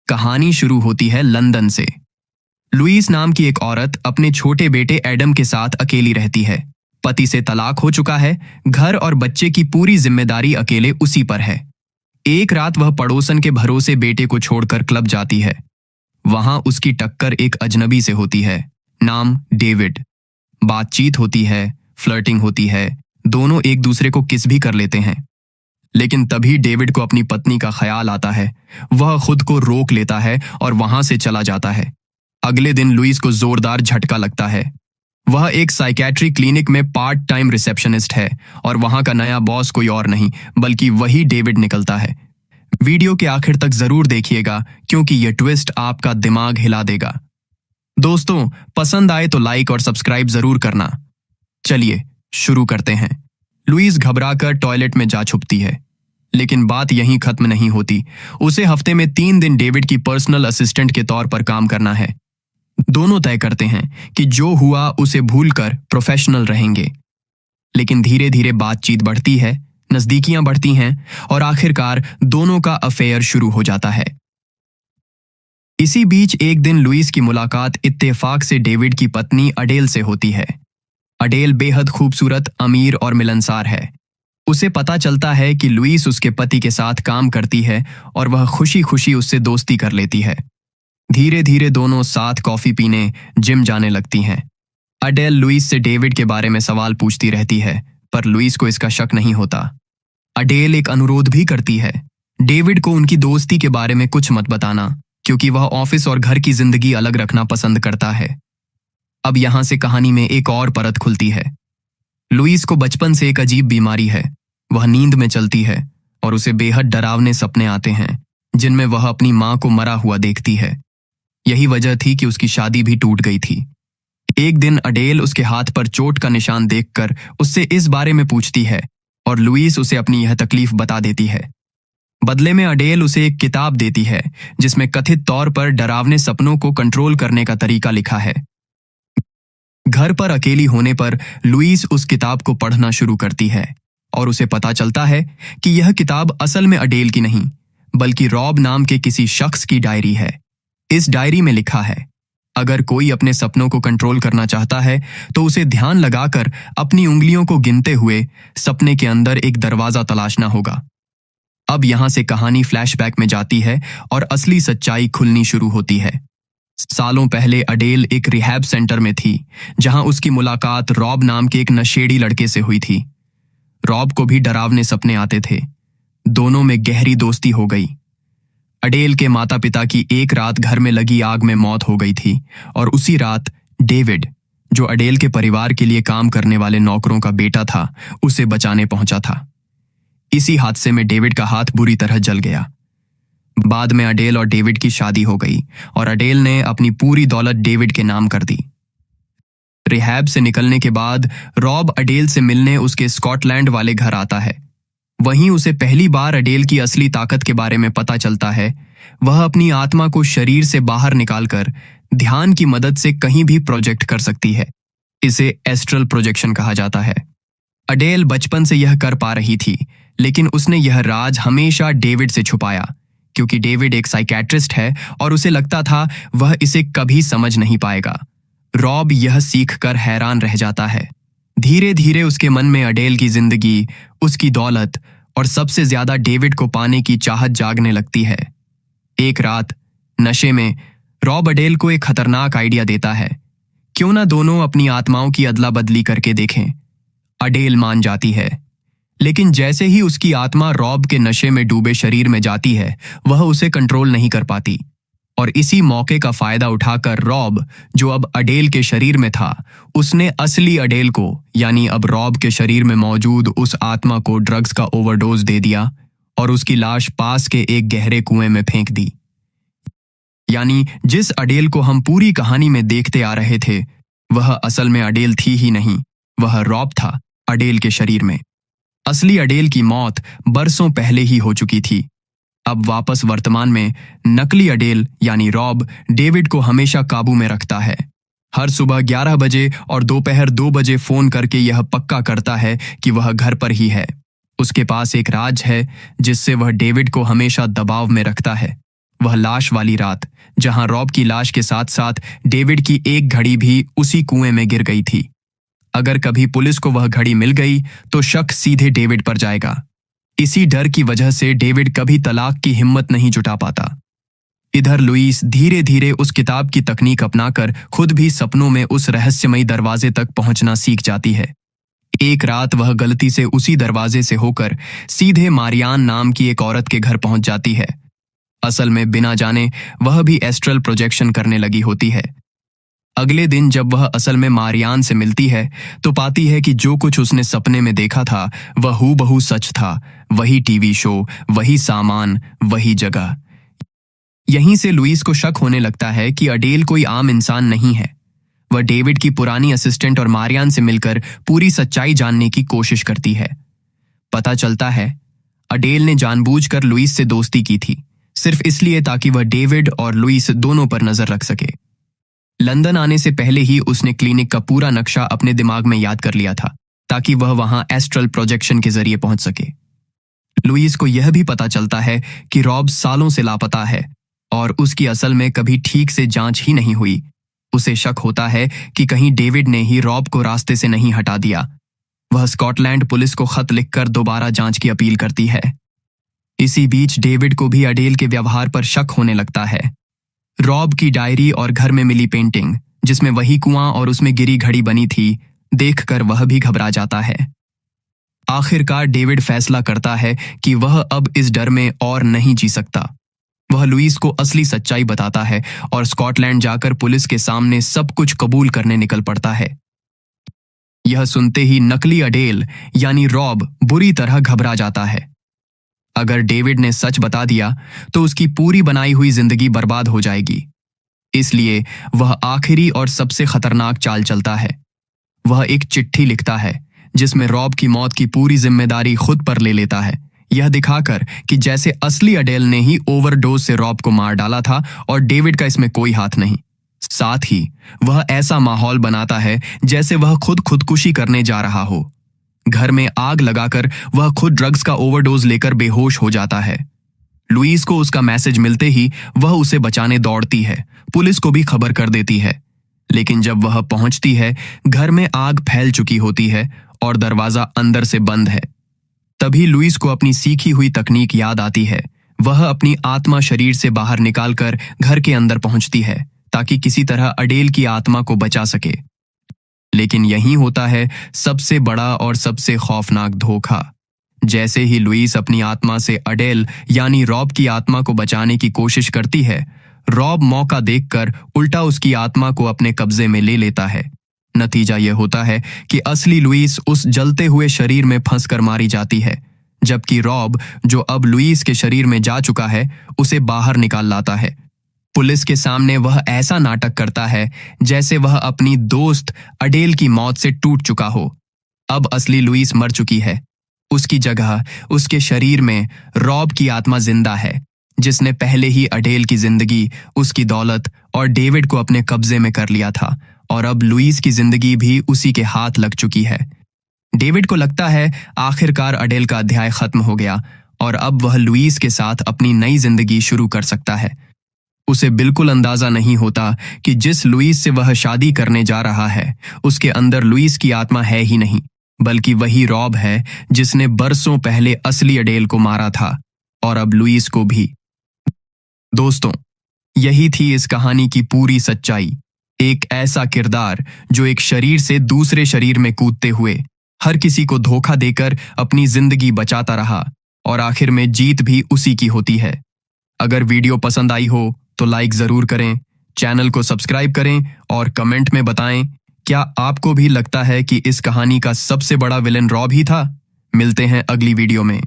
कहानी शुरू होती है लंदन से। लुईस नाम की एक औरत अपने छोटे बेटे एडम के साथ अकेली रहती है। पति से तलाक हो चुका है, घर और बच्चे की पूरी जिम्मेदारी अकेले उसी पर है। एक रात वह पड़ोसन के भरोसे बेटे को छोड़कर क्लब जाती है। वहां उसकी टक्कर एक अजनबी से होती है, नाम डेविड। बातचीत होती है, फ्लर्टिंग होती है, दोनों एक दूसरे को किस भी कर लेते हैं। लेकिन तभी डेविड को अपनी पत्नी का ख्याल आता है। वह खुद को रोक लेता है और वहां से चला जाता है। अगले दिन लुईस को जोरदार झटका लगता है। वह एक साइकेट्री क्लिनिक में पार्ट टाइम रिसेप्शनिस्ट है और वहां का नया बॉस कोई और नहीं बल्कि वही डेविड निकलता है। वीडियो के आखिर तक जरूर देखिएगा क्योंकि यह ट्विस्ट आपका दिमाग हिला देगा। दोस्तों, पसंद आए तो लाइक और सब्सक्राइब जरूर करना। चलिए शुरू करते हैं। लुईस घबराकर टॉयलेट में जा छुपती है, लेकिन बात यहीं खत्म नहीं होती। उसे हफ्ते में 3 दिन डेविड की पर्सनल असिस्टेंट के तौर पर काम करना है। दोनों तय करते हैं कि जो हुआ उसे भूलकर प्रोफेशनल रहेंगे। लेकिन धीरे धीरे बातचीत बढ़ती है, नजदीकियां बढ़ती हैं और आखिरकार दोनों का अफेयर शुरू हो जाता है। इसी बीच एक दिन लुईस की मुलाकात इत्तेफाक से डेविड की पत्नी अडेल से होती है। अडेल बेहद खूबसूरत, अमीर और मिलनसार है। उसे पता चलता है कि लुईस उसके पति के साथ काम करती है और वह खुशी खुशी उससे दोस्ती कर लेती है। धीरे धीरे दोनों साथ कॉफी पीने, जिम जाने लगती हैं। अडेल लुईस से डेविड के बारे में सवाल पूछती रहती है, पर लुईस को इसका शक नहीं होता। अडेल एक अनुरोध भी करती है, डेविड को उनकी दोस्ती के बारे में कुछ मत बताना, क्योंकि वह ऑफिस और घर की जिंदगी अलग रखना पसंद करता है। अब यहां से कहानी में एक और परत खुलती है। लुईस को बचपन से एक अजीब बीमारी है। वह नींद में चलती है और उसे बेहद डरावने सपने आते हैं, जिनमें वह अपनी मां को मरा हुआ देखती है। यही वजह थी कि उसकी शादी भी टूट गई थी। एक दिन अडेल उसके हाथ पर चोट का निशान देखकर उससे इस बारे में पूछती है और लुईस उसे अपनी यह तकलीफ बता देती है। बदले में अडेल उसे एक किताब देती है जिसमें कथित तौर पर डरावने सपनों को कंट्रोल करने का तरीका लिखा है। घर पर अकेली होने पर लुईस उस किताब को पढ़ना शुरू करती है और उसे पता चलता है कि यह किताब असल में अडेल की नहीं बल्कि रॉब नाम के किसी शख्स की डायरी है। इस डायरी में लिखा है, अगर कोई अपने सपनों को कंट्रोल करना चाहता है तो उसे ध्यान लगाकर अपनी उंगलियों को गिनते हुए सपने के अंदर एक दरवाजा तलाशना होगा। अब यहां से कहानी फ्लैशबैक में जाती है और असली सच्चाई खुलनी शुरू होती है। सालों पहले अडेल एक रिहैब सेंटर में थी, जहां उसकी मुलाकात रॉब नाम के एक नशेड़ी लड़के से हुई थी। रॉब को भी डरावने सपने आते थे। दोनों में गहरी दोस्ती हो गई। अडेल के माता पिता की एक रात घर में लगी आग में मौत हो गई थी और उसी रात डेविड, जो अडेल के परिवार के लिए काम करने वाले नौकरों का बेटा था, उसे बचाने पहुंचा था। इसी हादसे में डेविड का हाथ बुरी तरह जल गया। बाद में अडेल और डेविड की शादी हो गई और अडेल ने अपनी पूरी दौलत डेविड के नाम कर दी। रिहैब से निकलने के बाद रॉब अडेल से मिलने उसके स्कॉटलैंड वाले घर आता है। वहीं उसे पहली बार अडेल की असली ताकत के बारे में पता चलता है। वह अपनी आत्मा को शरीर से बाहर निकालकर ध्यान की मदद से कहीं भी प्रोजेक्ट कर सकती है। इसे एस्ट्रल प्रोजेक्शन कहा जाता है। अडेल बचपन से यह कर पा रही थी, लेकिन उसने यह राज हमेशा डेविड से छुपाया, क्योंकि डेविड एक साइकेट्रिस्ट है और उसे लगता था वह इसे कभी समझ नहीं पाएगा। रॉब यह सीखकर हैरान रह जाता है। धीरे धीरे उसके मन में अडेल की जिंदगी, उसकी दौलत और सबसे ज्यादा डेविड को पाने की चाहत जागने लगती है। एक रात नशे में रॉब अडेल को एक खतरनाक आइडिया देता है, क्यों ना दोनों अपनी आत्माओं की अदला बदली करके देखें। अडेल मान जाती है, लेकिन जैसे ही उसकी आत्मा रॉब के नशे में डूबे शरीर में जाती है, वह उसे कंट्रोल नहीं कर पाती। और इसी मौके का फायदा उठाकर रॉब, जो अब अडेल के शरीर में था, उसने असली अडेल को, यानी अब रॉब के शरीर में मौजूद उस आत्मा को ड्रग्स का ओवरडोज दे दिया और उसकी लाश पास के एक गहरे कुएं में फेंक दी। यानी जिस अडेल को हम पूरी कहानी में देखते आ रहे थे, वह असल में अडेल थी ही नहीं, वह रॉब था अडेल के शरीर में। असली अडेल की मौत बरसों पहले ही हो चुकी थी। अब वापस वर्तमान में नकली अडेल यानी रॉब डेविड को हमेशा काबू में रखता है। हर सुबह 11 बजे और दोपहर 2 बजे फोन करके यह पक्का करता है कि वह घर पर ही है। उसके पास एक राज है जिससे वह डेविड को हमेशा दबाव में रखता है। वह लाश वाली रात, जहां रॉब की लाश के साथ साथ डेविड की एक घड़ी भी उसी कुएं में गिर गई थी। अगर कभी पुलिस को वह घड़ी मिल गई तो शक सीधे डेविड पर जाएगा। इसी डर की वजह से डेविड कभी तलाक की हिम्मत नहीं जुटा पाता। इधर लुईस धीरे धीरे उस किताब की तकनीक अपनाकर खुद भी सपनों में उस रहस्यमयी दरवाजे तक पहुंचना सीख जाती है। एक रात वह गलती से उसी दरवाजे से होकर सीधे मारियान नाम की एक औरत के घर पहुंच जाती है। असल में बिना जाने वह भी एस्ट्रल प्रोजेक्शन करने लगी होती है। अगले दिन जब वह असल में मारियान से मिलती है तो पाती है कि जो कुछ उसने सपने में देखा था वह हूबहू सच था। वही टीवी शो, वही सामान, वही जगह। यहीं से लुईस को शक होने लगता है कि अडेल कोई आम इंसान नहीं है। वह डेविड की पुरानी असिस्टेंट और मारियान से मिलकर पूरी सच्चाई जानने की कोशिश करती है। पता चलता है अडेल ने जानबूझकर लुईस से दोस्ती की थी, सिर्फ इसलिए ताकि वह डेविड और लुईस दोनों पर नजर रख सके। लंदन आने से पहले ही उसने क्लिनिक का पूरा नक्शा अपने दिमाग में याद कर लिया था ताकि वह वहां एस्ट्रल प्रोजेक्शन के जरिए पहुंच सके। लुईस को यह भी पता चलता है कि रॉब सालों से लापता है और उसकी असल में कभी ठीक से जांच ही नहीं हुई। उसे शक होता है कि कहीं डेविड ने ही रॉब को रास्ते से नहीं हटा दिया। वह स्कॉटलैंड पुलिस को खत लिखकर दोबारा जांच की अपील करती है। इसी बीच डेविड को भी अडेल के व्यवहार पर शक होने लगता है। रॉब की डायरी और घर में मिली पेंटिंग, जिसमें वही कुआं और उसमें गिरी घड़ी बनी थी, देखकर वह भी घबरा जाता है। आखिरकार डेविड फैसला करता है कि वह अब इस डर में और नहीं जी सकता। वह लुईस को असली सच्चाई बताता है और स्कॉटलैंड जाकर पुलिस के सामने सब कुछ कबूल करने निकल पड़ता है। यह सुनते ही नकली अडेल यानी रॉब बुरी तरह घबरा जाता है। अगर डेविड ने सच बता दिया तो उसकी पूरी बनाई हुई जिंदगी बर्बाद हो जाएगी। इसलिए वह आखिरी और सबसे खतरनाक चाल चलता है। वह एक चिट्ठी लिखता है जिसमें रॉब की मौत की पूरी जिम्मेदारी खुद पर ले लेता है, यह दिखाकर कि जैसे असली अडेल ने ही ओवरडोज से रॉब को मार डाला था और डेविड का इसमें कोई हाथ नहीं। साथ ही वह ऐसा माहौल बनाता है जैसे वह खुद खुदकुशी करने जा रहा हो। घर में आग लगाकर वह खुद ड्रग्स का ओवरडोज लेकर बेहोश हो जाता है। लुईस को उसका मैसेज मिलते ही वह उसे बचाने दौड़ती है, पुलिस को भी खबर कर देती है। लेकिन जब वह पहुंचती है, घर में आग फैल चुकी होती है और दरवाजा अंदर से बंद है। तभी लुईस को अपनी सीखी हुई तकनीक याद आती है। वह अपनी आत्मा शरीर से बाहर निकालकर घर के अंदर पहुंचती है ताकि किसी तरह अडेल की आत्मा को बचा सके। लेकिन यही होता है सबसे बड़ा और सबसे खौफनाक धोखा। जैसे ही लुईस अपनी आत्मा से अडेल यानी रॉब की आत्मा को बचाने की कोशिश करती है, रॉब मौका देखकर उल्टा उसकी आत्मा को अपने कब्जे में ले लेता है। नतीजा यह होता है कि असली लुईस उस जलते हुए शरीर में फंसकर मारी जाती है, जबकि रॉब, जो अब लुईस के शरीर में जा चुका है, उसे बाहर निकाल लाता है। पुलिस के सामने वह ऐसा नाटक करता है जैसे वह अपनी दोस्त अडेल की मौत से टूट चुका हो। अब असली लुईस मर चुकी है। उसकी जगह उसके शरीर में रॉब की आत्मा जिंदा है, जिसने पहले ही अडेल की जिंदगी, उसकी दौलत और डेविड को अपने कब्जे में कर लिया था और अब लुईस की जिंदगी भी उसी के हाथ लग चुकी है। डेविड को लगता है आखिरकार अडेल का अध्याय खत्म हो गया और अब वह लुईस के साथ अपनी नई जिंदगी शुरू कर सकता है। उसे बिल्कुल अंदाजा नहीं होता कि जिस लुईस से वह शादी करने जा रहा है, उसके अंदर लुईस की आत्मा है ही नहीं, बल्कि वही रॉब है जिसने बरसों पहले असली अडेल को मारा था और अब लुईस को भी। दोस्तों, यही थी इस कहानी की पूरी सच्चाई। एक ऐसा किरदार जो एक शरीर से दूसरे शरीर में कूदते हुए हर किसी को धोखा देकर अपनी जिंदगी बचाता रहा और आखिर में जीत भी उसी की होती है। अगर वीडियो पसंद आई हो तो लाइक जरूर करें, चैनल को सब्सक्राइब करें और कमेंट में बताएं क्या आपको भी लगता है कि इस कहानी का सबसे बड़ा विलेन रॉब ही था। मिलते हैं अगली वीडियो में।